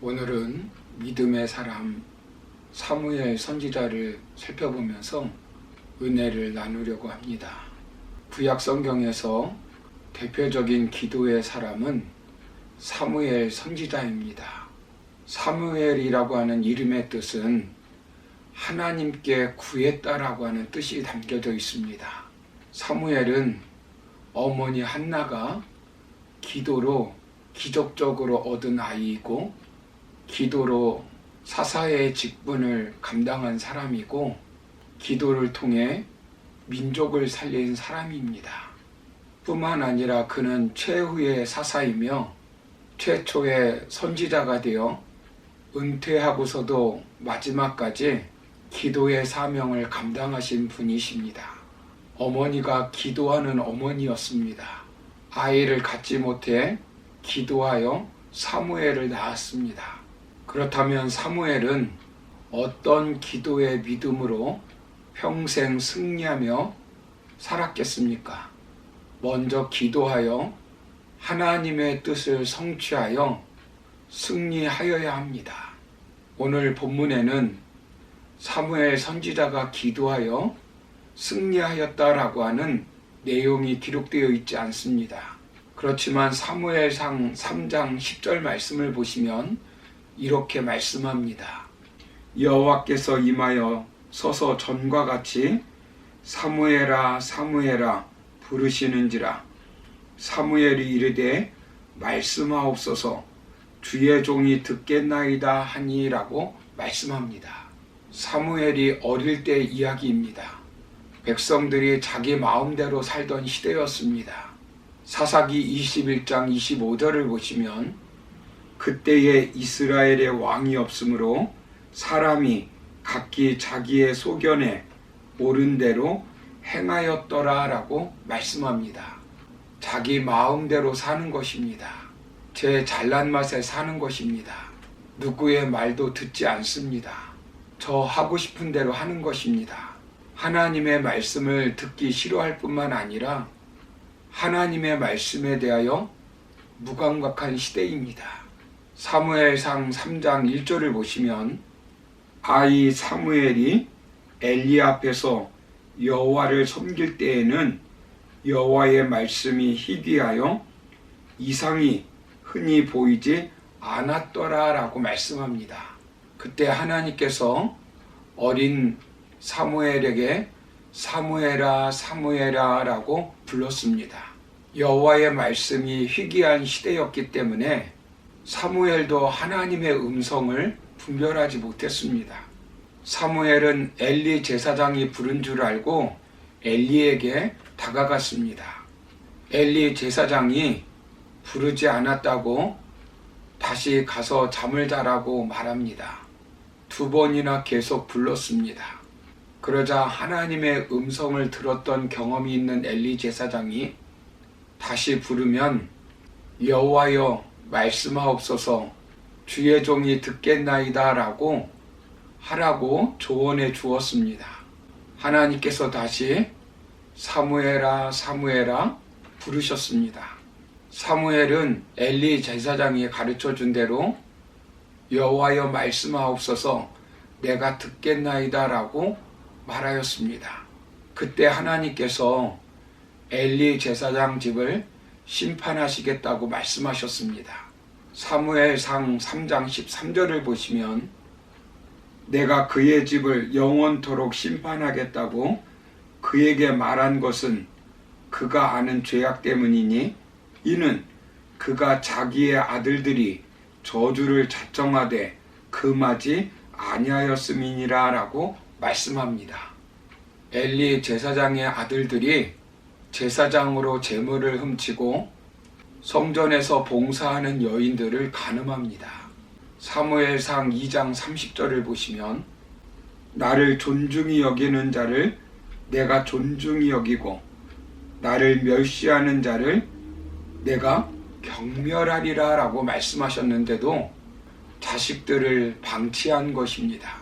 오늘은 믿음의 사람 사무엘 선지자를 살펴보면서 은혜를 나누려고 합니다. 구약 성경에서 대표적인 기도의 사람은 사무엘 선지자입니다. 사무엘이라고 하는 이름의 뜻은 하나님께 구했다라고 하는 뜻이 담겨져 있습니다. 사무엘은 어머니 한나가 기도로 기적적으로 얻은 아이이고 기도로 사사의 직분을 감당한 사람이고 기도를 통해 민족을 살린 사람입니다. 뿐만 아니라 그는 최후의 사사이며 최초의 선지자가 되어 은퇴하고서도 마지막까지 기도의 사명을 감당하신 분이십니다. 어머니가 기도하는 어머니였습니다. 아이를 갖지 못해 기도하여 사무엘을 낳았습니다. 그렇다면 사무엘은 어떤 기도의 믿음으로 평생 승리하며 살았겠습니까? 먼저 기도하여 하나님의 뜻을 성취하여 승리하여야 합니다. 오늘 본문에는 사무엘 선지자가 기도하여 승리하였다라고 하는 내용이 기록되어 있지 않습니다. 그렇지만 사무엘상 3장 10절 말씀을 보시면 이렇게 말씀합니다. 여호와께서 임하여 서서 전과 같이 사무엘아 사무엘아 부르시는지라. 사무엘이 이르되 말씀하옵소서 주의 종이 듣겠나이다 하니라고 말씀합니다. 사무엘이 어릴 때 이야기입니다. 백성들이 자기 마음대로 살던 시대였습니다. 사사기 21장 25절을 보시면 그때에 이스라엘의 왕이 없으므로 사람이 각기 자기의 소견에 옳은 대로 행하였더라 라고 말씀합니다. 자기 마음대로 사는 것입니다. 제 잘난 맛에 사는 것입니다. 누구의 말도 듣지 않습니다. 저 하고 싶은 대로 하는 것입니다. 하나님의 말씀을 듣기 싫어할 뿐만 아니라 하나님의 말씀에 대하여 무감각한 시대입니다. 사무엘상 3장 1절을 보시면 아이 사무엘이 엘리 앞에서 여호와를 섬길 때에는 여호와의 말씀이 희귀하여 이상이 흔히 보이지 않았더라 라고 말씀합니다. 그때 하나님께서 어린 사무엘에게 사무엘아 사무엘아 라고 불렀습니다. 여호와의 말씀이 희귀한 시대였기 때문에 사무엘도 하나님의 음성을 분별하지 못했습니다. 사무엘은 엘리 제사장이 부른 줄 알고 엘리에게 다가갔습니다. 엘리 제사장이 부르지 않았다고 다시 가서 잠을 자라고 말합니다. 2번이나 계속 불렀습니다. 그러자 하나님의 음성을 들었던 경험이 있는 엘리 제사장이 다시 부르면 여호와여 말씀하옵소서 주의 종이 듣겠나이다 라고 하라고 조언해 주었습니다. 하나님께서 다시 사무엘아 사무엘아 부르셨습니다. 사무엘은 엘리 제사장이 가르쳐 준 대로 여호와여 말씀하옵소서 내가 듣겠나이다 라고 말하였습니다. 그때 하나님께서 엘리 제사장 집을 심판하시겠다고 말씀하셨습니다. 사무엘상 3장 13절을 보시면 내가 그의 집을 영원토록 심판하겠다고 그에게 말한 것은 그가 아는 죄악 때문이니 이는 그가 자기의 아들들이 저주를 자청하되 금하지 아니하였음이니라 라고 말씀합니다. 엘리 제사장의 아들들이 제사장으로 재물을 훔치고 성전에서 봉사하는 여인들을 간음합니다. 사무엘상 2장 30절을 보시면 나를 존중히 여기는 자를 내가 존중히 여기고 나를 멸시하는 자를 내가 경멸하리라 라고 말씀하셨는데도 자식들을 방치한 것입니다.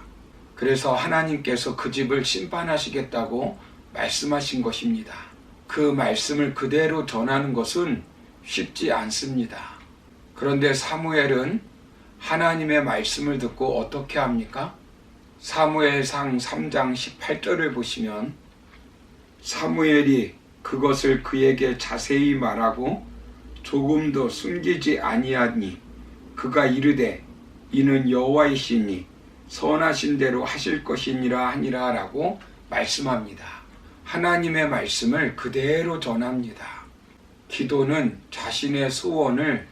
그래서 하나님께서 그 집을 심판하시겠다고 말씀하신 것입니다. 그 말씀을 그대로 전하는 것은 쉽지 않습니다. 그런데 사무엘은 하나님의 말씀을 듣고 어떻게 합니까? 사무엘상 3장 18절을 보시면 사무엘이 그것을 그에게 자세히 말하고 조금도 숨기지 아니하니 그가 이르되 이는 여호와이시니 선하신 대로 하실 것이니라 하니라 라고 말씀합니다. 하나님의 말씀을 그대로 전합니다. 기도는 자신의 소원을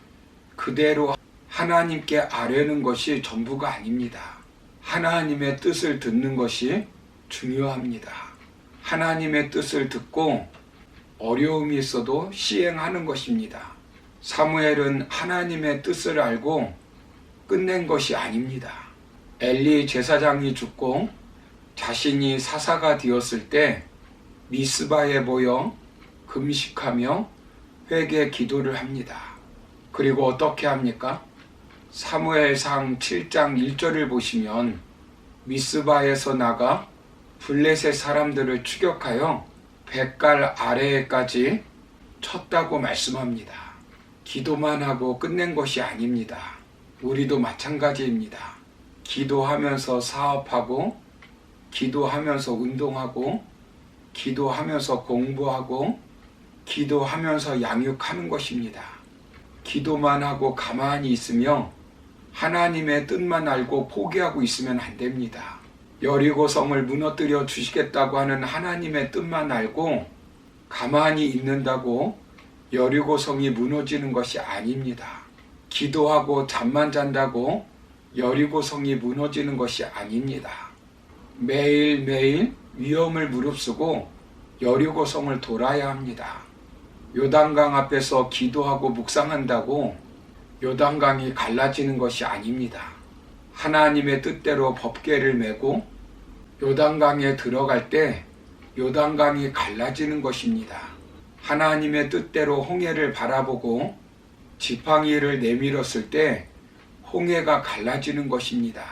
그대로 하나님께 아뢰는 것이 전부가 아닙니다. 하나님의 뜻을 듣는 것이 중요합니다. 하나님의 뜻을 듣고 어려움이 있어도 시행하는 것입니다. 사무엘은 하나님의 뜻을 알고 끝낸 것이 아닙니다. 엘리 제사장이 죽고 자신이 사사가 되었을 때 미스바에 모여 금식하며 회개 기도를 합니다. 그리고 어떻게 합니까? 사무엘상 7장 1절을 보시면 미스바에서 나가 블레셋 사람들을 추격하여 뱃갈 아래에까지 쳤다고 말씀합니다. 기도만 하고 끝낸 것이 아닙니다. 우리도 마찬가지입니다. 기도하면서 사업하고, 기도하면서 운동하고, 기도하면서 공부하고, 기도하면서 양육하는 것입니다. 기도만 하고 가만히 있으며 하나님의 뜻만 알고 포기하고 있으면 안 됩니다. 여리고성을 무너뜨려 주시겠다고 하는 하나님의 뜻만 알고 가만히 있는다고 여리고성이 무너지는 것이 아닙니다. 기도하고 잠만 잔다고 여리고성이 무너지는 것이 아닙니다. 매일매일 위험을 무릅쓰고 여리고성을 돌아야 합니다. 요단강 앞에서 기도하고 묵상한다고 요단강이 갈라지는 것이 아닙니다. 하나님의 뜻대로 법궤를 메고 요단강에 들어갈 때 요단강이 갈라지는 것입니다. 하나님의 뜻대로 홍해를 바라보고 지팡이를 내밀었을 때 홍해가 갈라지는 것입니다.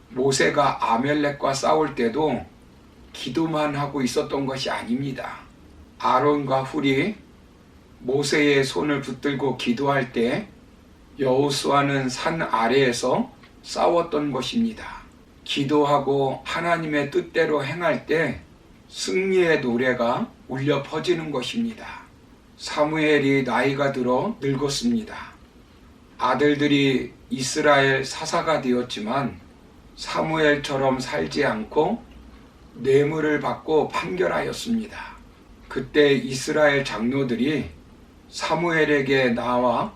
모세가 아멜렉과 싸울 때도 기도만 하고 있었던 것이 아닙니다. 아론과 훌이 모세의 손을 붙들고 기도할 때 여호수아는 산 아래에서 싸웠던 것입니다. 기도하고 하나님의 뜻대로 행할 때 승리의 노래가 울려 퍼지는 것입니다. 사무엘이 나이가 들어 늙었습니다. 아들들이 이스라엘 사사가 되었지만 사무엘처럼 살지 않고 뇌물을 받고 판결하였습니다. 그때 이스라엘 장로들이 사무엘에게 나와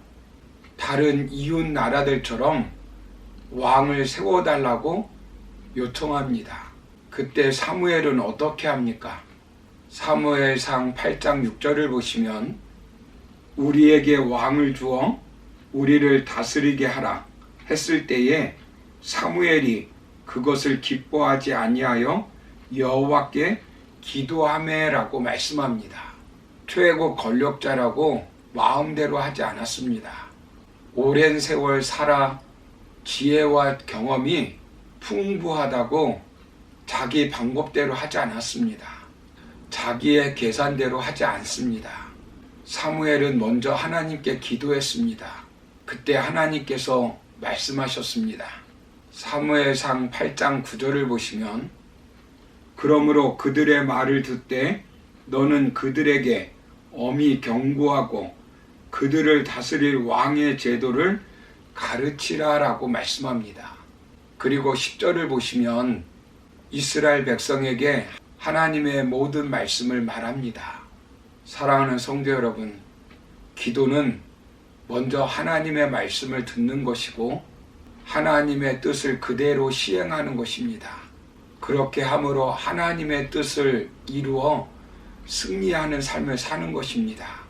다른 이웃 나라들처럼 왕을 세워달라고 요청합니다. 그때 사무엘은 어떻게 합니까? 사무엘상 8장 6절을 보시면 우리에게 왕을 주어 우리를 다스리게 하라 했을 때에 사무엘이 그것을 기뻐하지 아니하여 여호와께 기도하매라고 말씀합니다. 최고 권력자라고 마음대로 하지 않았습니다. 오랜 세월 살아 지혜와 경험이 풍부하다고 자기 방법대로 하지 않았습니다. 자기의 계산대로 하지 않습니다. 사무엘은 먼저 하나님께 기도했습니다. 그때 하나님께서 말씀하셨습니다. 사무엘상 8장 9절을 보시면 그러므로 그들의 말을 듣되 너는 그들에게 엄히 경고하고 그들을 다스릴 왕의 제도를 가르치라라고 말씀합니다. 그리고 10절을 보시면 이스라엘 백성에게 하나님의 모든 말씀을 말합니다. 사랑하는 성도 여러분, 기도는 먼저 하나님의 말씀을 듣는 것이고 하나님의 뜻을 그대로 시행하는 것입니다. 그렇게 함으로 하나님의 뜻을 이루어 승리하는 삶을 사는 것입니다.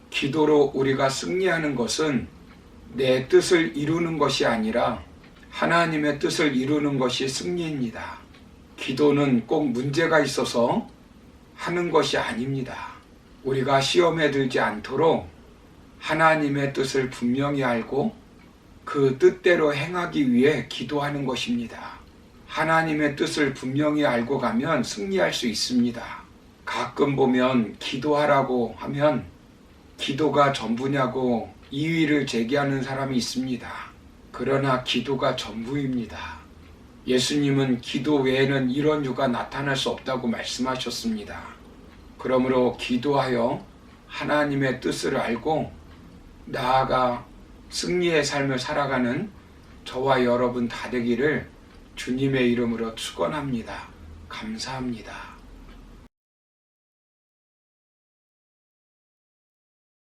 기도로 우리가 승리하는 것은 내 뜻을 이루는 것이 아니라 하나님의 뜻을 이루는 것이 승리입니다. 기도는 꼭 문제가 있어서 하는 것이 아닙니다. 우리가 시험에 들지 않도록 하나님의 뜻을 분명히 알고 그 뜻대로 행하기 위해 기도하는 것입니다. 하나님의 뜻을 분명히 알고 가면 승리할 수 있습니다. 가끔 보면 기도하라고 하면 기도가 전부냐고 이의를 제기하는 사람이 있습니다. 그러나 기도가 전부입니다. 예수님은 기도 외에는 이런 유가 나타날 수 없다고 말씀하셨습니다. 그러므로 기도하여 하나님의 뜻을 알고 나아가 승리의 삶을 살아가는 저와 여러분 다 되기를 주님의 이름으로 축원합니다. 감사합니다.